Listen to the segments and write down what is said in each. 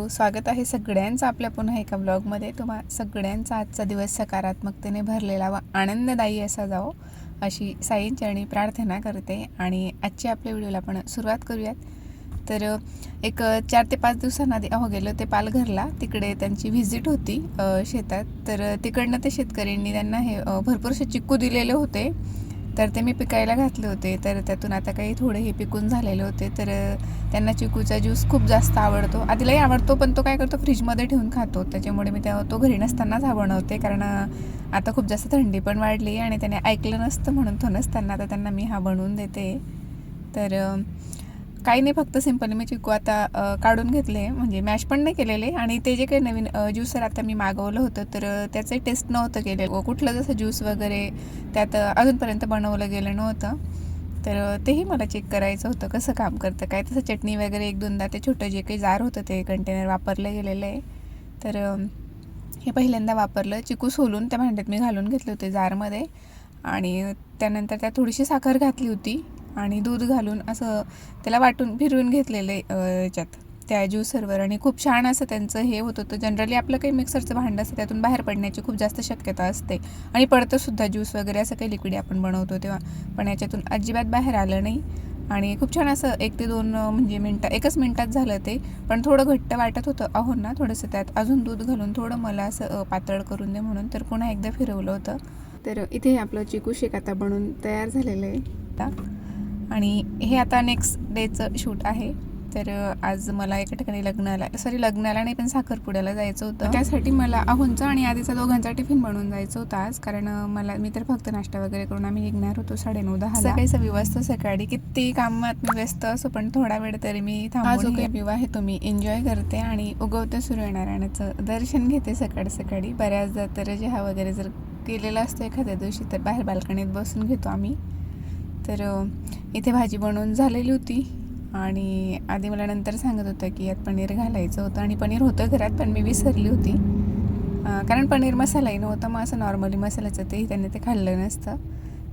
स्वागत आहे सगळ्यांचं आपल्या पुन्हा एका ब्लॉगमध्ये. तुम्हा सगळ्यांचा आजचा दिवस सकारात्मकतेने भरलेला व आनंददायी असा जावो अशी साईंचरणी प्रार्थना करते. आणि आजच्या आपल्या व्हिडिओला आपण सुरुवात करूयात. तर एक 4 ते 5 दिवसांआधी गेलो ते पालघरला. तिकडे त्यांची व्हिजिट होती शेतात. तर तिकडनं ते शेतकऱ्यांनी त्यांना हे भरपूरसे चिक्कू दिलेले होते. तर ते मी पिकायला घातले होते. तर त्यातून आता काही थोडे हे पिकून झालेले होते. तर त्यांना चिकूचा ज्यूस खूप जास्त आवडतो. आधीलाही आवडतो, पण तो काय करतो फ्रीजमध्ये ठेवून खातो. त्याच्यामुळे मी तो घरी नसतानाच हा बनवते, कारण आता खूप जास्त थंडी पण वाढली आणि त्याने ऐकलं नसतं, म्हणून तो नसताना आता त्यांना मी हा बनवून देते. तर काही नाही, फक्त सिंपली मी चिकू आता काढून घेतले, म्हणजे मॅश पण नाही केलेले. आणि ते जे काही नवीन ज्यूसर आता मी मागवलं होतं, तर त्याचं टेस्ट नव्हतं केलं. कुठलं जसं ज्यूस वगैरे त्यात अजूनपर्यंत बनवलं गेलं नव्हतं. तर तेही मला चेक करायचं होतं कसं काम करतं काय. तसं चटणी वगैरे 1-2दा ते छोटं जे काही जार होतं ते कंटेनर वापरलं गेलेलं आहे. तर हे पहिल्यांदा वापरलं. चिकू सोलून त्या भांड्यात मी घालून घेतले होते जारमध्ये. आणि त्यानंतर त्यात थोडीशी साखर घातली होती आणि दूध घालून असं त्याला वाटून फिरवून घेतलेलं आहे याच्यात त्या ज्यूसरवर. आणि खूप छान असं त्यांचं हे होत होतं. जनरली आपलं काही मिक्सरचं भांडं असतं त्यातून बाहेर पडण्याची खूप जास्त शक्यता असते आणि पडतंसुद्धा ज्यूस वगैरे असं काही लिक्विड आपण बनवतो तेव्हा. पण याच्यातून अजिबात बाहेर आलं नाही. आणि खूप छान असं 1 ते 2 म्हणजे एकच मिनटात झालं ते. पण थोडं घट्ट वाटत होतं ना थोडंसं. त्यात अजून दूध घालून थोडं मला असं पातळ करून दे म्हणून. तर पुन्हा एकदा फिरवलं होतं. तर इथे आपलं चिकू शेक आता बनवून तयार झालेलं आहे. आणि हे आता नेक्स्ट डेचं शूट आहे. तर आज मला एका ठिकाणी लग्नाला नाही, पण साखरपुड्याला जायचं होतं. त्यासाठी मला अहोंचा आणि आधीचा दोघांचा टिफिन बनवून जायचं होतं आज. कारण मी तर फक्त नाश्ता वगैरे करून आम्ही निघणार होतो 9:30-10 ला. काही सवय वाजता सकाळी किती कामात मी व्यस्त असो, पण थोडा वेळ तरी मी थांबून जो काही व्ह्यू आहे तो मी एन्जॉय करते आणि उगवत्या सूर्यनारायणाचं दर्शन घेते सकाळी. बऱ्याचदा तर चहा वगैरे जर केलेला असतो एखाद्या दिवशी, तर बाहेर बाल्कनीत बसून घेतो आम्ही. तर इथे भाजी बनवून झालेली होती. आणि आधी मला नंतर सांगत होतं की यात पनीर घालायचं होतं, आणि पनीर होतं घरात, पण मी विसरली होती. कारण पनीर मसालाही नव्हता. मग असं नॉर्मली मसाल्याचं तेही त्यांनी ते खाल्लं नसतं.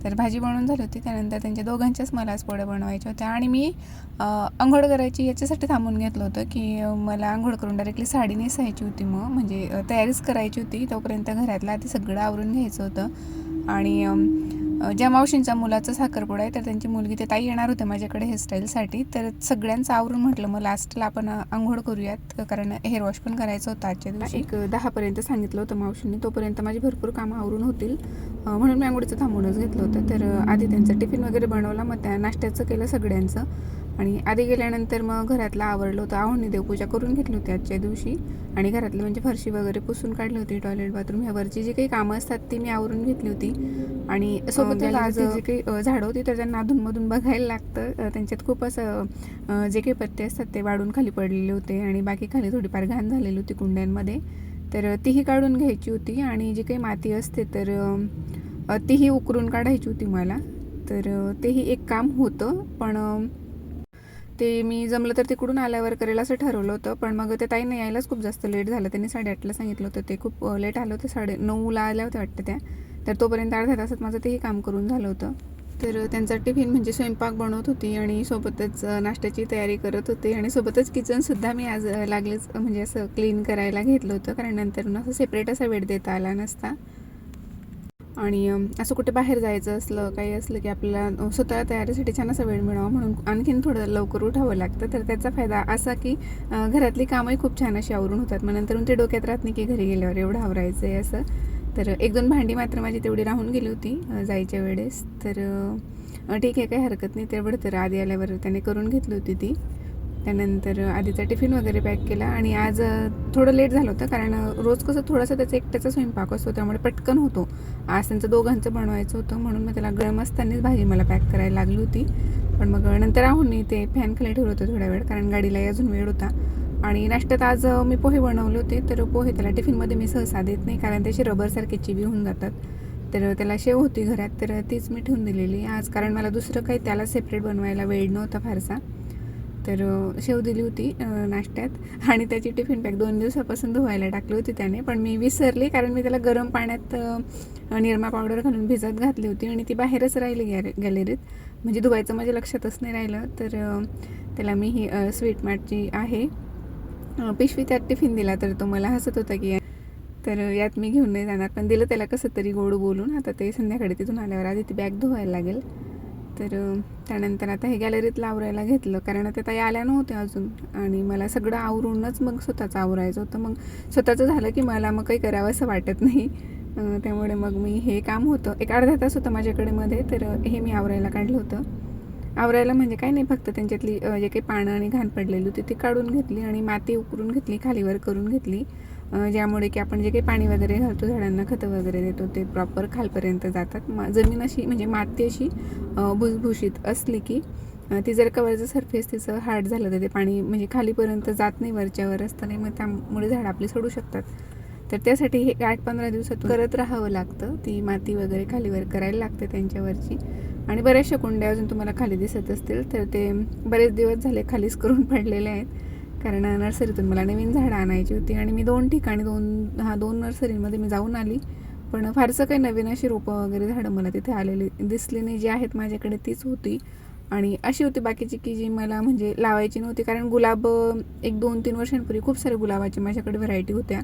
तर भाजी बनवून झाली होती. त्यानंतर त्यांच्या दोघांच्याच मला आज पोळ्या बनवायच्या होत्या. आणि मी अंघोळ करायची याच्यासाठी थांबून घेतलं होतं की मला अंघोळ करून डायरेक्टली साडी नेसायची होती. म्हणजे तयारीच करायची होती. तोपर्यंत घरातलं आधी सगळं आवरून घ्यायचं होतं. आणि ज्या मावशींच्या मुलाचा साखरपुडा आहे, तर त्यांची मुलगी ते ताई येणार होते माझ्याकडे हेअरस्टाईलसाठी. तर सगळ्यांचं आवरून म्हटलं मग लास्टला आपण आंघोळ करूयात, कारण हेअर वॉश पण करायचं होतं आजच्या दिवशी. 10पर्यंत सांगितलं होतं मावशींनी. तोपर्यंत माझी भरपूर कामं आवरून होतील, म्हणून मी आंघोळीचं थांबूनच घेतलं होतं. तर आधी त्यांचं टिफिन वगैरे बनवला, मग त्या नाश्त्याचं केलं सगळ्यांचं. आणि आधी गेल्यानंतर मग घरातलं आवरलं होतं. आहोंनी देवपूजा करून घेतली होती आजच्या दिवशी. आणि घरातलं म्हणजे फरशी वगैरे पुसून काढली होती. टॉयलेट बाथरूम ह्यावरची जी काही कामं असतात ती मी आवरून घेतली होती. आणि सोबतच आज जे काही झाडं होती तर त्यांना अधूनमधून बघायला लागतं. त्यांच्यात खूप असं जे काही पत्ते असतात ते वाढून खाली पडलेले होते, आणि बाकी खाली थोडीफार घाण झालेली होती कुंड्यांमध्ये. तर तीही काढून घ्यायची होती. आणि जी काही माती असते तर तीही उकरून काढायची होती मला. तर तेही एक काम होतं, पण ते मी जमलं तर तिकडून आल्यावर करेल असं ठरवलं होतं. पण मग ते ताईंना यायलाच खूप जास्त लेट झालं. त्यांनी 8:30ला सांगितलं होतं. ते खूप लेट आलं होते. 9:30ला आल्या होत्या वाटतं त्या. तर तोपर्यंत अर्ध्या तासात माझं तेही काम करून झालं होतं. तर त्यांचा टिफिन म्हणजे स्वयंपाक बनवत होती आणि सोबतच नाश्त्याची तयारी करत होते. आणि सोबतच किचनसुद्धा मी आज लागलेच म्हणजे असं क्लीन करायला घेतलं होतं, कारण नंतर असं सेपरेट असा वेळ देता आला नसता. आणि असं कुठे बाहेर जायचं असलं काही असलं की आपल्याला स्वतः तयारीसाठी छान असा वेळ मिळावा म्हणून आणखीन थोडं लवकर उठावं लागतं. तर त्याचा फायदा असा की घरातली कामंही खूप छान अशी आवरून होतात. मग नंतर ते डोक्यात राहत नाही की घरी गेल्यावर एवढं आवरायचं आहे असं. तर 1-2 भांडी मात्र माझी तेवढी राहून गेली होती जायच्या वेळेस. तर ठीक आहे, काही हरकत नाही. तेवढं तर आधी आल्यावर त्याने करून घेतली होती ती. त्यानंतर आधीचा टिफिन वगैरे पॅक केला. आणि आज थोडं लेट झालं होतं, कारण रोज कसं थोडासा त्याचा एकट्याचा स्वयंपाक असतो, त्यामुळे पटकन होतो. आज त्यांचं दोघांचं बनवायचं होतं, म्हणून मग त्याला गरम असतानाच भाजी मला पॅक करायला लागली होती. पण मग नंतर आहोंनी ते फॅन खाली ठेवलं होतं थोड्या वेळ, कारण गाडीलाही अजून वेळ होता. आणि नाश्त्यात आज मी पोहे बनवले होते. तर पोहे त्याला टिफिनमध्ये मी सहसा देत नाही, कारण त्याचे रबरसारखे चिबी होऊन जातात. तर त्याला शेव होती घरात, तर तीच मी ठेवून दिलेली आज, कारण मला दुसरं काही त्याला सेपरेट बनवायला वेळ नव्हता फारसा. तर शेव दिली होती नाश्त्यात. आणि त्याची टिफिन पॅक 2 दिवसापासून धुवायला टाकली होती त्याने, पण मी विसरली, कारण मी त्याला गरम पाण्यात निरमा पावडर घालून भिजत घातली होती आणि ती बाहेरच राहिली गॅलरीत. म्हणजे धुवायचं माझ्या लक्षातच नाही राहिलं. तर त्याला मी ही स्वीट मार्टची आहे पिशवी त्यात टिफिन दिला तर तो मला हसत होता की तर यात मी घेऊन नाही जाणार, पण दिलं त्याला कसं तरी गोड बोलून. आता ते संध्याकाळी तिथून आल्यावर आधी ती बॅग धुवायला लागेल. तर त्यानंतर आता हे गॅलरीतलं आवरायला घेतलं, कारण आता ताई आल्या नव्हत्या अजून आणि मला सगळं आवरूनच मग स्वतःचं आवरायचं होतं. मग स्वतःचं झालं की मला मग काही करावं असं वाटत नाही. त्यामुळे मग मी हे काम होतं, एक अर्धा तास होतं माझ्याकडे मध्ये, तर हे मी आवरायला काढलं होतं. आवरायला म्हणजे काय नाही, फक्त त्यांच्यातली जे काही पानं आणि घाण पडलेली होती ती काढून घेतली आणि माती उकरून घेतली, खालीवर करून घेतली, ज्यामुळे की आपण जे काही पाणी वगैरे घालतो, झाडांना खतं वगैरे देतो, ते प्रॉपर खालपर्यंत जातात. जमीन अशी म्हणजे माती अशी भुसभुशीत असली की ती जर का वरचं सरफेस तिचं हार्ड झालं तर ते पाणी म्हणजे खालीपर्यंत जात नाही, वरच्यावर असतं नाही, मग त्यामुळे झाड आपली सोडू शकतात. तर त्यासाठी हे 8-15 दिवसात करत राहावं लागतं. ती माती वगैरे खालीवर करायला लागते त्यांच्यावरची. आणि बऱ्याचशा कुंड्या अजून तुम्हाला खाली दिसत असतील तर ते बरेच दिवस झाले खालीच करून पडलेले आहेत, कारण नर्सरीतून मला नवीन झाडं आणायची होती आणि मी 2 ठिकाणी 2 नर्सरीमध्ये मी जाऊन आली, पण फारसं काही नवीन अशी रोपं वगैरे झाडं मला तिथे आलेली दिसली नाही. जी आहेत माझ्याकडे तीच होती आणि अशी होती बाकीची की जी मला म्हणजे लावायची नव्हती, कारण गुलाब 1-2-3 वर्षांपूर्वी खूप सारे गुलाबाची माझ्याकडे व्हरायटी होत्या,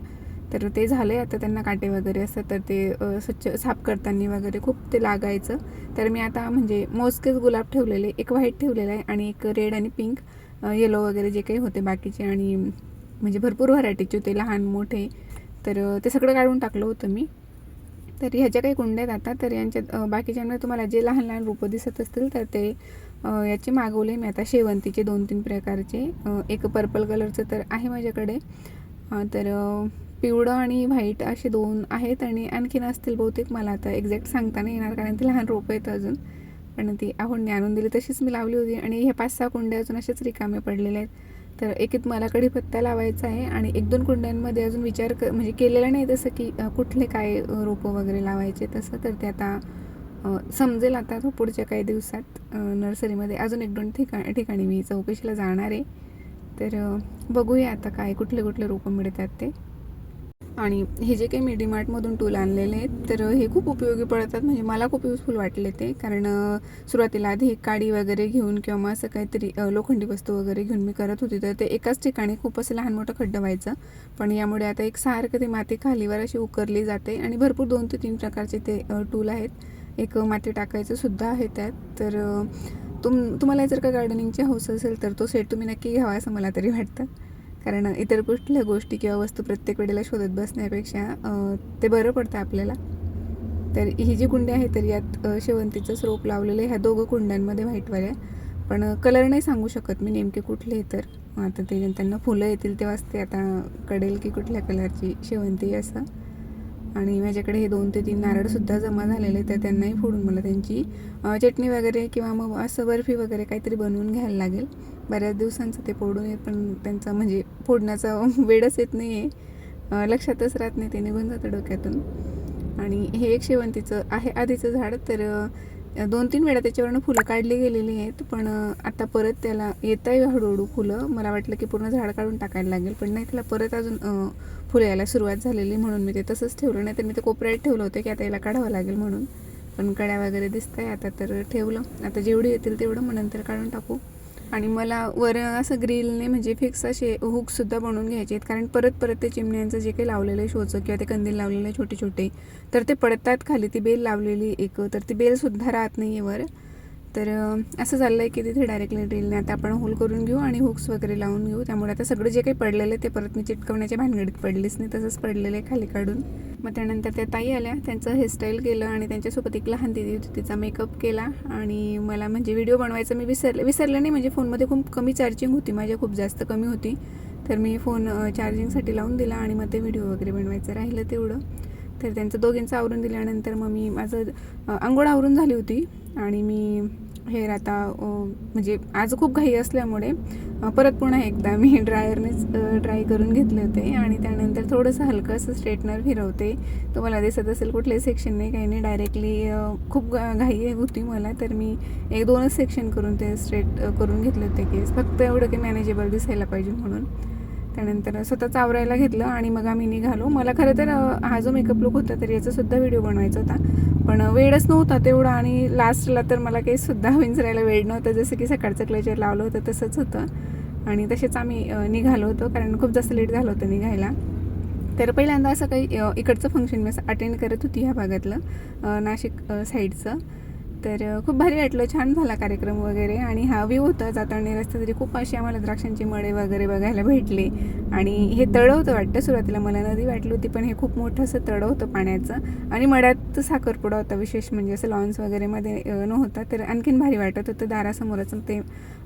तर ते झाले. आता त्यांना काटे वगैरे असतात तर ते स्वच्छ साफ करताना वगैरे खूप ते लागायचं. तर मी आता म्हणजे मोजकेच गुलाब ठेवलेले, एक व्हाईट ठेवलेला आहे आणि एक रेड आणि पिंक, येलो वगैरे जे काही होते बाकीचे, आणि म्हणजे भरपूर व्हरायटीचे होते, लहान मोठे, तर ते सगळं काढून टाकलं होतं मी. तर ह्याच्या काही कुंड्या आहेत आता, तर यांच्यात बाकीच्यांमध्ये तुम्हाला जे लहान लहान रोपं दिसत असतील तर ते याचे मागवले मी आता, शेवंतीचे 2-3 प्रकारचे. एक पर्पल कलरचं तर आहे माझ्याकडे, तर पिवळं आणि व्हाईट असे 2 आहेत, आणि आणखीन असतील बहुतेक, मला आता एक्झॅक्ट सांगता नाही येणार कारण ती लहान रोपं आहेत अजून, पण ती आहोंनी आणून दिली तशीच मी लावली होती. आणि ह्या 5-6 कुंड्या अजून अशाच रिकामे पडलेल्या आहेत. तर एकीत मला कढीपत्ता लावायचा आहे आणि 1-2 कुंड्यांमध्ये अजून विचार म्हणजे केलेला नाही तसं की कुठले काय रोपं वगैरे लावायचे तसं, तर ते आता समजेल आता पुढच्या काही दिवसात. नर्सरीमध्ये अजून 1-2 ठिकाणी मी चौकशीला जाणार आहे, तर बघूया आता काय कुठले कुठले रोपं मिळतात ते. आणि हे जे काही मी डीमार्टमधून टूल आणलेले आहेत तर हे खूप उपयोगी पडतात, म्हणजे मला खूप युजफुल वाटले ते, कारण सुरुवातीला आधी एक काडी वगैरे घेऊन किंवा मग असं काहीतरी लोखंडी वस्तू वगैरे घेऊन मी करत होती, तर ते एकाच ठिकाणी खूप असं लहान मोठं खड्डं व्हायचं. पण यामुळे आता एक सारखं ते माती खालीवर अशी उकरली जाते आणि भरपूर 2 ते 3 प्रकारचे ते टूल आहेत. एक माती टाकायचं सुद्धा आहे त्यात. तर तुम्हाला जर का गार्डनिंगची हौस असेल तर तो सेट तुम्ही नक्की घ्यावा असं मला तरी वाटतं, कारण इतर कुठल्या गोष्टी किंवा वस्तू प्रत्येक वेळेला शोधत बसण्यापेक्षा ते बरं पडतं आपल्याला. तर ही जी कुंडी आहे तर यात शेवंतीचंच रोप लावलेलं आहे, ह्या 2 कुंड्यांमध्ये व्हाईटवाल्या, पण कलर नाही सांगू शकत मी नेमके कुठले. तर आता ते त्यांना फुलं येतील तेव्हाच ते आता कळेल की कुठल्या कलरची शेवंती असं. आणि माझ्याकडे हे 2 ते 3 नारळसुद्धा जमा झालेले, तर त्यांनाही फोडून मला त्यांची चटणी वगैरे किंवा मग असं बर्फी वगैरे काहीतरी बनवून घ्यायला लागेल. बऱ्याच दिवसांचं ते फोडून येत, पण त्यांचा म्हणजे फोडण्याचा वेळच येत नाही आहे, लक्षातच राहत नाही, ते निघून जातं डोक्यातून. आणि हे एक शेवंतीचं आहे आधीचं झाड, तर 2-3 वेळा त्याच्यावरनं फुलं काढली गेलेली आहेत, पण आता परत त्याला येत आहे हळूहळू फुलं. मला वाटलं की पूर्ण झाड काढून टाकायला लागेल, पण नाही, त्याला परत अजून फुलं यायला सुरुवात झालेली, म्हणून मी ते तसंच ठेवलं. नाही तर मी ते कोपऱ्यात ठेवलं होतं की आता याला काढावं लागेल म्हणून, पण कड्या वगैरे दिसत आहे आता, तर ठेवलं. आता जेवढी येतील तेवढं मग नंतर काढून टाकू. आणि मला वर असं ग्रिलने म्हणजे फिक्स असे हुकसुद्धा बनवून घ्यायचे आहेत, कारण परत ते चिमण्यांचं जे काही लावलेलं आहे शोचं किंवा ते कंदील लावलेले आहे छोटे छोटे, तर ते पडतात खाली. ती बेल लावलेली एक, तर ती बेलसुद्धा राहत नाही आहे वर. तर असं चाललं आहे की तिथे डायरेक्टली ड्रिलने आता आपण होल करून घेऊ आणि हुक्स वगैरे लावून घेऊ. त्यामुळे आता सगळं जे काही पडलेलं आहे ते परत मी चिटकवण्याच्या भानगडीत पडलीच नाही, तसंच पडलेलं आहे खाली काढून. मग त्यानंतर त्या ताई आल्या, त्यांचं हेअरस्टाईल केलं आणि त्यांच्यासोबत एक लहान दिदी होती, तिचा मेकअप केला. आणि मला म्हणजे व्हिडिओ बनवायचं मी विसरलं नाही, म्हणजे फोनमध्ये खूप कमी चार्जिंग होती, माझ्या खूप जास्त कमी होती, तर मी फोन चार्जिंगसाठी लावून दिला आणि मग ते व्हिडिओ वगैरे बनवायचं राहिलं तेवढं. तर त्यांचं दोघींचं आवरून दिल्यानंतर मग मी माझं अंघोळ आवरून झाली होती आणि मी हेअर आता म्हणजे आज खूप घाई असल्यामुळे परत पुन्हा एकदा मी ड्रायरनेच ड्राय करून घेतले होते आणि त्यानंतर थोडंसं हलकं असं स्ट्रेटनर फिरवते. तुम्हाला दिसत असेल कुठले सेक्शन नाही काही नाही, डायरेक्टली खूप घाई होती मला, तर मी 1-2च सेक्शन करून ते स्ट्रेट करून घेतले होते केस, फक्त एवढं की मॅनेजेबल दिसायला पाहिजे म्हणून. त्यानंतर स्वतःच आवरायला घेतलं आणि मग आम्ही निघालो. मला खरं तर हा जो मेकअप लुक होता तर याचासुद्धा व्हिडिओ बनवायचा होता, पण वेळच नव्हता तेवढा, आणि लास्टला तर मला काही सुद्धा विंचरायला वेळ नव्हता, जसं की सकाळचं क्लेचर लावलं होतं तसंच होतं. आणि तसेच आम्ही निघालो होतो, कारण खूप जास्त लेट झालं होतं निघायला. तर पहिल्यांदा असं काही इकडचं फंक्शन मी असं अटेंड करत होती ह्या भागातलं, नाशिक साईडचं. तर खूप भारी वाटलं, छान झाला कार्यक्रम वगैरे. आणि हा व्ह्यू होता जाताना रस्ते तरी खूप असे आम्हाला द्राक्षांचे मळे वगैरे बघायला भेटले. आणि हे तळं होतं वाटतं, सुरुवातीला मला नदी वाटली होती, पण हे खूप मोठं असं तळं होतं पाण्याचं. आणि मळ्यात साखरपुडा होता, विशेष म्हणजे असं लॉन्स वगैरेमध्ये नव्हता. तर आणखीन भारी वाटत होतं, दारासमोरच ते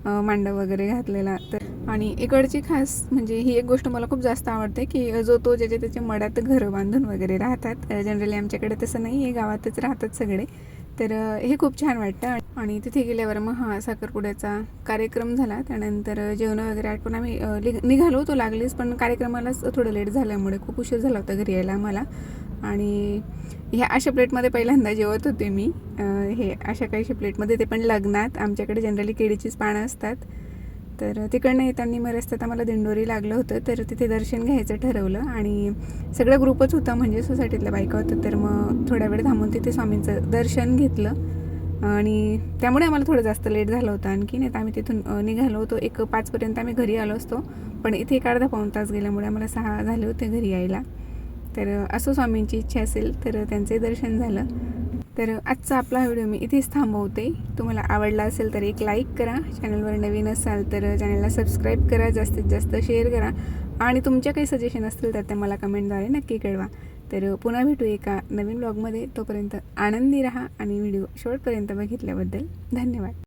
मांडव वगैरे घातलेला. तर आणि इकडची खास म्हणजे ही एक गोष्ट मला खूप जास्त आवडते, की जो तो ज्याच्या त्याच्या मळ्यात घरं बांधून वगैरे राहतात. जनरली आमच्याकडे तसं नाही आहे, गावातच राहतात सगळे. तर हे खूप छान वाटतं. आणि तिथे गेल्यावर मग हा साखरपुड्याचा कार्यक्रम झाला. त्यानंतर जेवण वगैरे आटपून आम्ही निघालो होतो लागलीच, पण कार्यक्रमालाच थोडं लेट झाल्यामुळे खूप उशीर झाला होता घरी यायला आम्हाला. आणि ह्या अशा प्लेटमध्ये पहिल्यांदा जेवत होते मी, हे अशा काहीशा प्लेटमध्ये, ते पण लग्नात. आमच्याकडे जनरली केळीचीच पानं असतात. तर तिकडनं येताना मग रस्त्यात आम्हाला दिंडोरी लागलं होतं, तर तिथे दर्शन घ्यायचं ठरवलं. आणि सगळा ग्रुपच होता, म्हणजे सोसायटीतल्या बायका होतं. तर मग थोड्या वेळ थांबून तिथे स्वामींचं दर्शन घेतलं. आणि त्यामुळे आम्हाला थोडं जास्त लेट झालं होतं आणखी, नाही तर आम्ही तिथून निघालो होतो 1-5 आम्ही घरी आलो असतो. पण इथे 1-अर्धा-पाऊण तास गेल्यामुळे आम्हाला 6 झाले होते घरी यायला. तर असं स्वामींची इच्छा असेल तर त्यांचे दर्शन झालं. तर आजचा आपला व्हिडिओ मी इथेच थांबवते. तुम्हाला आवडला असेल तर एक लाईक करा, चॅनलवर नवीन असाल तर चॅनलला सबस्क्राईब करा, जास्तीत जास्त शेअर करा. आणि तुमच्या काही सजेशन असतील तर ते मला कमेंटद्वारे नक्की कळवा. तर पुन्हा भेटू एका नवीन ब्लॉगमध्ये. तोपर्यंत आनंदी राहा आणि व्हिडिओ शेवटपर्यंत बघितल्याबद्दल धन्यवाद.